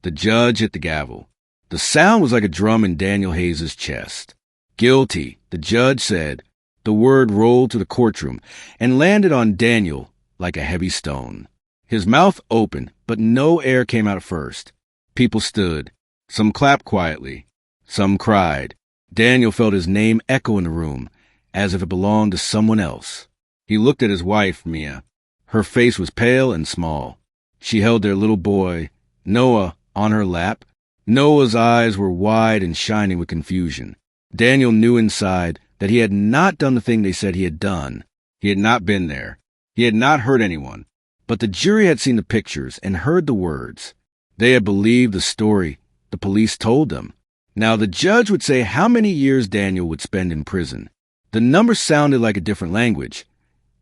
The judge hit the gavel. The sound was like a drum in Daniel Hayes' chest. Guilty, the judge said. The word rolled to the courtroom and landed on Daniel like a heavy stone. His mouth opened, but no air came out at first. People stood. Some clapped quietly. Some cried. Daniel felt his name echo in the room, as if it belonged to someone else. He looked at his wife, Mia. Her face was pale and small. She held their little boy, Noah, on her lap. Noah's eyes were wide and shining with confusion. Daniel knew inside that he had not done the thing they said he had done. He had not been there. He had not hurt anyone. But the jury had seen the pictures and heard the words. They had believed the story the police told them. Now the judge would say how many years Daniel would spend in prison. The number sounded like a different language.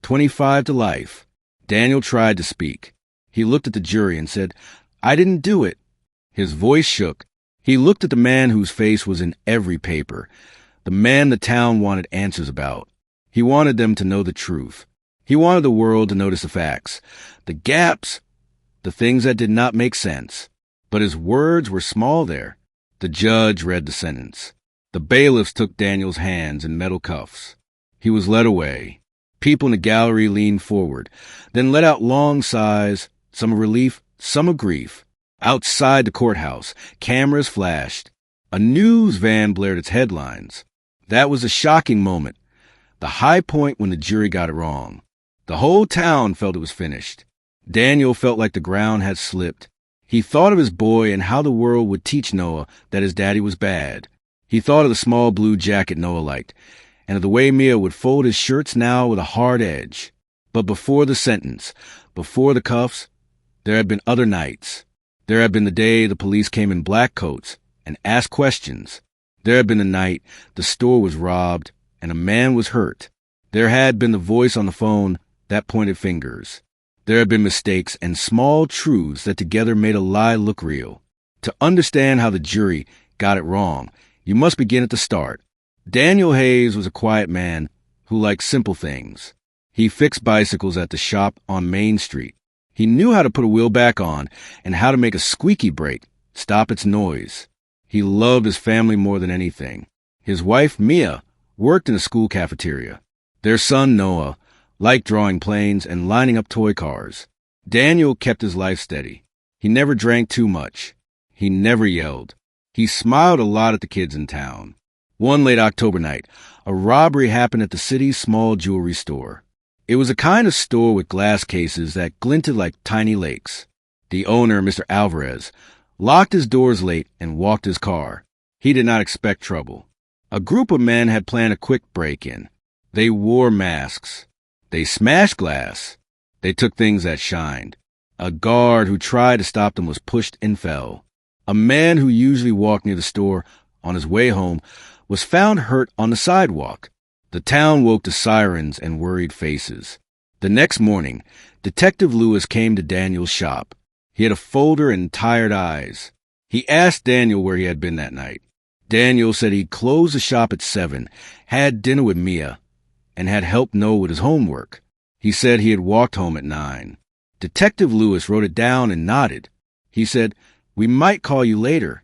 25 to life. Daniel tried to speak. He looked at the jury and said, "I didn't do it." His voice shook. He looked at the man whose face was in every paper. The man the town wanted answers about. He wanted them to know the truth. He wanted the world to notice the facts, the gaps, the things that did not make sense. But his words were small there. The judge read the sentence. The bailiffs took Daniel's hands in metal cuffs. He was led away. People in the gallery leaned forward, then let out long sighs, some of relief, some of grief. Outside the courthouse, cameras flashed. A news van blared its headlines. That was a shocking moment, the high point when the jury got it wrong. The whole town felt it was finished. Daniel felt like the ground had slipped. He thought of his boy and how the world would teach Noah that his daddy was bad. He thought of the small blue jacket Noah liked, and of the way Mia would fold his shirts now with a hard edge. But before the sentence, before the cuffs, there had been other nights. There had been the day the police came in black coats and asked questions. There had been the night the store was robbed and a man was hurt. There had been the voice on the phone that pointed fingers. There had been mistakes and small truths that together made a lie look real. To understand how the jury got it wrong, you must begin at the start. Daniel Hayes was a quiet man who liked simple things. He fixed bicycles at the shop on Main Street. He knew how to put a wheel back on and how to make a squeaky brake stop its noise. He loved his family more than anything. His wife, Mia, worked in a school cafeteria. Their son, Noah, liked drawing planes and lining up toy cars. Daniel kept his life steady. He never drank too much. He never yelled. He smiled a lot at the kids in town. One late October night, a robbery happened at the city's small jewelry store. It was a kind of store with glass cases that glinted like tiny lakes. The owner, Mr. Alvarez, locked his doors late and walked his car. He did not expect trouble. A group of men had planned a quick break-in. They wore masks. They smashed glass. They took things that shined. A guard who tried to stop them was pushed and fell. A man who usually walked near the store on his way home was found hurt on the sidewalk. The town woke to sirens and worried faces. The next morning, Detective Lewis came to Daniel's shop. He had a folder and tired eyes. He asked Daniel where he had been that night. Daniel said he'd closed the shop at 7, had dinner with Mia, and had helped Noah with his homework. He said he had walked home at 9. Detective Lewis wrote it down and nodded. He said, "We might call you later."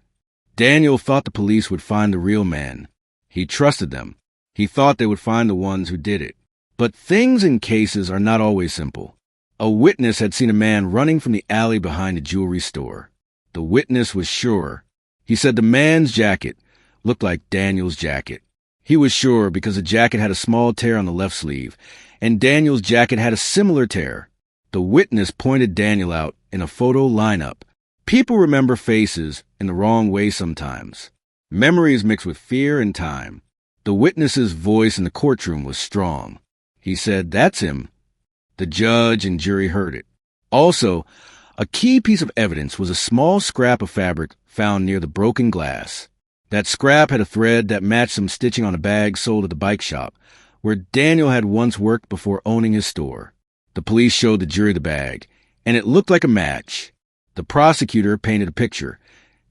Daniel thought the police would find the real man. He trusted them. He thought they would find the ones who did it. But things in cases are not always simple. A witness had seen a man running from the alley behind the jewelry store. The witness was sure. He said the man's jacket looked like Daniel's jacket. He was sure because the jacket had a small tear on the left sleeve, and Daniel's jacket had a similar tear. The witness pointed Daniel out in a photo lineup. People remember faces in the wrong way sometimes. Memories mixed with fear and time. The witness's voice in the courtroom was strong. He said, "That's him." The judge and jury heard it. Also, a key piece of evidence was a small scrap of fabric found near the broken glass. That scrap had a thread that matched some stitching on a bag sold at the bike shop, where Daniel had once worked before owning his store. The police showed the jury the bag, and it looked like a match. The prosecutor painted a picture.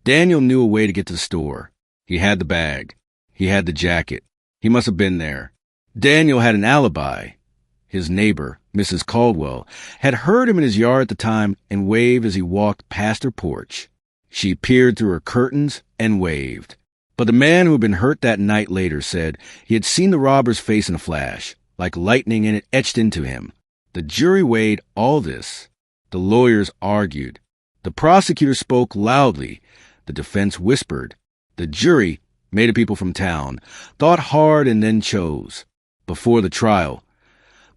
Daniel knew a way to get to the store. He had the bag. He had the jacket. He must have been there. Daniel had an alibi. His neighbor, Mrs. Caldwell, had heard him in his yard at the time and waved as he walked past her porch. She peered through her curtains and waved. But the man who had been hurt that night later said he had seen the robber's face in a flash, like lightning, and it etched into him. The jury weighed all this. The lawyers argued. The prosecutor spoke loudly. The defense whispered. The jury, made of people from town, thought hard and then chose. Before the trial,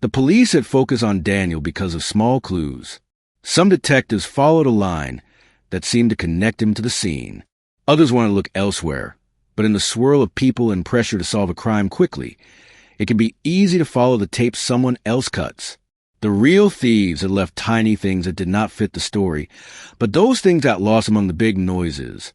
the police had focused on Daniel because of small clues. Some detectives followed a line that seemed to connect him to the scene. Others wanted to look elsewhere, but in the swirl of people and pressure to solve a crime quickly, it can be easy to follow the tape someone else cuts. The real thieves had left tiny things that did not fit the story, but those things got lost among the big noises.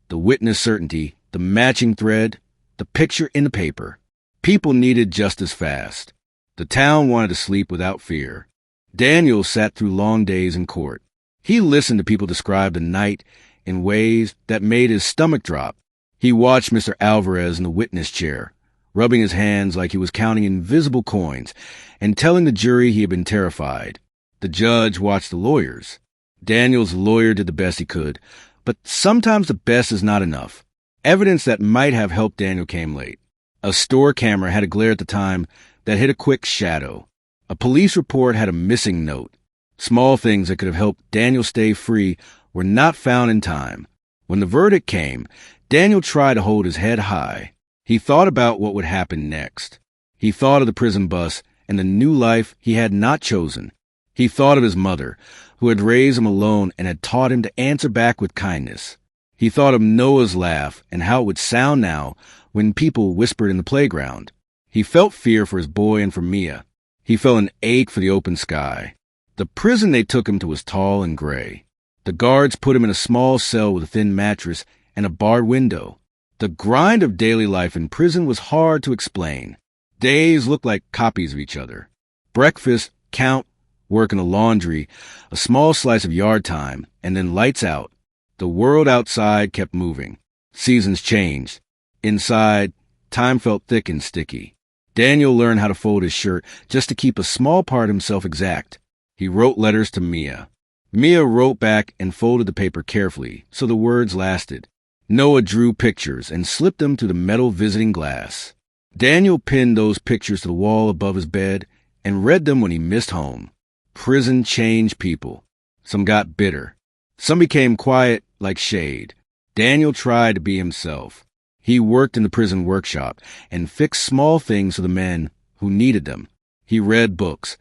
The witness certainty, the matching thread, the picture in the paper. People needed justice fast. The town wanted to sleep without fear. Daniel sat through long days in court. He listened to people describe the night in ways that made his stomach drop. He watched Mr. Alvarez in the witness chair, rubbing his hands like he was counting invisible coins and telling the jury he had been terrified. The judge watched the lawyers. Daniel's lawyer did the best he could, but sometimes the best is not enough. Evidence that might have helped Daniel came late. A store camera had a glare at the time that hit a quick shadow. A police report had a missing note. Small things that could have helped Daniel stay free were not found in time. When the verdict came, Daniel tried to hold his head high. He thought about what would happen next. He thought of the prison bus and the new life he had not chosen. He thought of his mother, who had raised him alone and had taught him to answer back with kindness. He thought of Noah's laugh and how it would sound now when people whispered in the playground. He felt fear for his boy and for Mia. He felt an ache for the open sky. The prison they took him to was tall and gray. The guards put him in a small cell with a thin mattress and a barred window. The grind of daily life in prison was hard to explain. Days looked like copies of each other. Breakfast, count, work in the laundry, a small slice of yard time, and then lights out. The world outside kept moving. Seasons changed. Inside, time felt thick and sticky. Daniel learned how to fold his shirt just to keep a small part of himself exact. He wrote letters to Mia. Mia wrote back and folded the paper carefully so the words lasted. Noah drew pictures and slipped them through the metal visiting glass. Daniel pinned those pictures to the wall above his bed and read them when he missed home. Prison changed people. Some got bitter. Some became quiet like shade. Daniel tried to be himself. He worked in the prison workshop and fixed small things for the men who needed them. He read books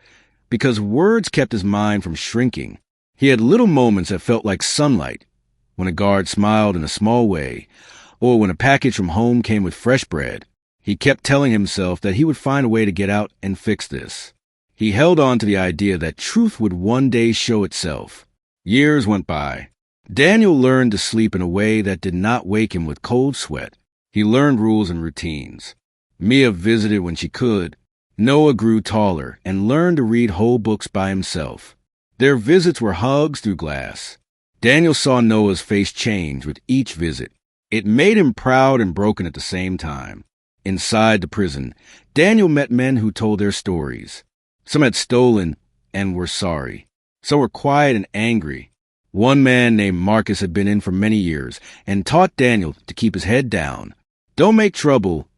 because words kept his mind from shrinking. He had little moments that felt like sunlight, when a guard smiled in a small way, or when a package from home came with fresh bread. He kept telling himself that he would find a way to get out and fix this. He held on to the idea that truth would one day show itself. Years went by. Daniel learned to sleep in a way that did not wake him with cold sweat. He learned rules and routines. Mia visited when she could. Noah grew taller and learned to read whole books by himself. Their visits were hugs through glass. Daniel saw Noah's face change with each visit. It made him proud and broken at the same time. Inside the prison, Daniel met men who told their stories. Some had stolen and were sorry. Some were quiet and angry. One man named Marcus had been in for many years and taught Daniel to keep his head down. "Don't make trouble,"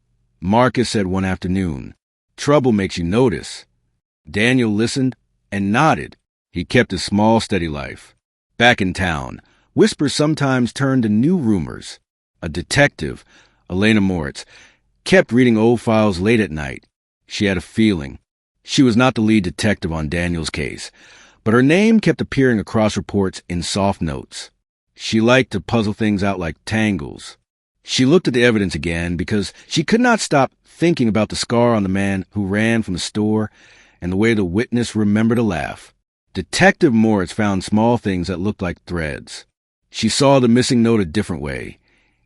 Marcus said one afternoon. "Trouble makes you notice." Daniel listened and nodded. He kept his small, steady life. Back in town, whispers sometimes turned to new rumors. A detective, Elena Moritz, kept reading old files late at night. She had a feeling. She was not the lead detective on Daniel's case, but her name kept appearing across reports in soft notes. She liked to puzzle things out like tangles. She looked at the evidence again because she could not stop thinking about the scar on the man who ran from the store and the way the witness remembered to laugh. Detective Moritz found small things that looked like threads. She saw the missing note a different way,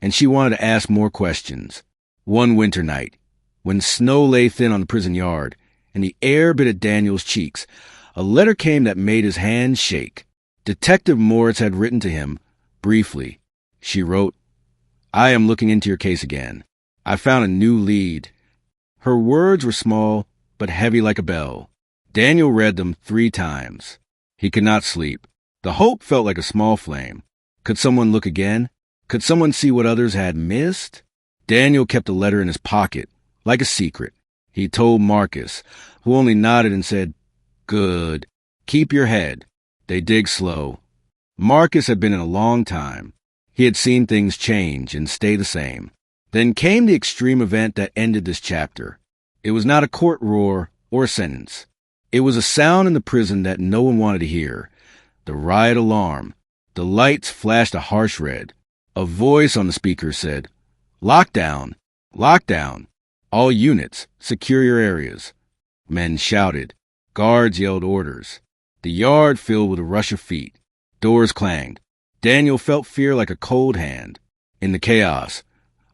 and she wanted to ask more questions. One winter night, when snow lay thin on the prison yard and the air bit at Daniel's cheeks, a letter came that made his hands shake. Detective Moritz had written to him, briefly. She wrote, "I am looking into your case again. I found a new lead." Her words were small, but heavy like a bell. Daniel read them 3 times. He could not sleep. The hope felt like a small flame. Could someone look again? Could someone see what others had missed? Daniel kept a letter in his pocket, like a secret. He told Marcus, who only nodded and said, "Good. Keep your head." They dig slow. Marcus had been in a long time. He had seen things change and stay the same. Then came the extreme event that ended this chapter. It was not a court roar or a sentence. It was a sound in the prison that no one wanted to hear. The riot alarm. The lights flashed a harsh red. A voice on the speaker said, "Lockdown! Lockdown! All units, secure your areas." Men shouted. Guards yelled orders. The yard filled with a rush of feet. Doors clanged. Daniel felt fear like a cold hand. In the chaos,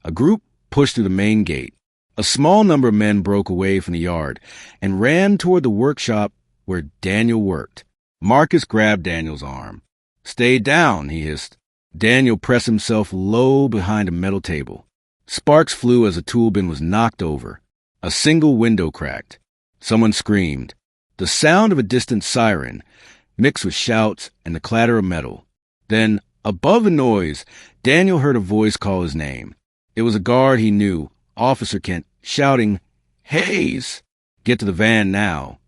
a group pushed through the main gate. A small number of men broke away from the yard and ran toward the workshop where Daniel worked. Marcus grabbed Daniel's arm. "Stay down," he hissed. Daniel pressed himself low behind a metal table. Sparks flew as a tool bin was knocked over. A single window cracked. Someone screamed. The sound of a distant siren, mixed with shouts and the clatter of metal. Then, above the noise, Daniel heard a voice call his name. It was a guard he knew, Officer Kent, shouting, "Hayes! Get to the van now."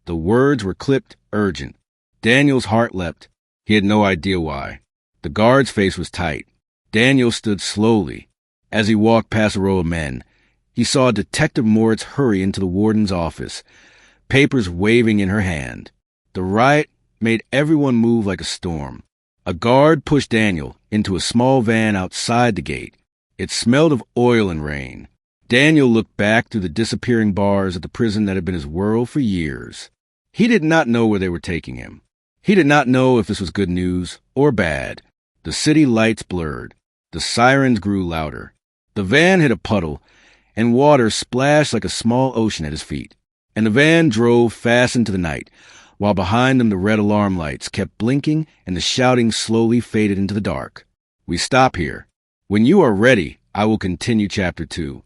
The words were clipped, urgent. Daniel's heart leapt. He had no idea why. The guard's face was tight. Daniel stood slowly. As he walked past a row of men, he saw Detective Moritz hurry into the warden's office, papers waving in her hand. The riot made everyone move like a storm. A guard pushed Daniel into a small van outside the gate. It smelled of oil and rain. Daniel looked back through the disappearing bars at the prison that had been his world for years. He did not know where they were taking him. He did not know if this was good news or bad. The city lights blurred. The sirens grew louder. The van hit a puddle, and water splashed like a small ocean at his feet. And the van drove fast into the night, while behind them the red alarm lights kept blinking and the shouting slowly faded into the dark. We stop here. When you are ready, I will continue Chapter 2.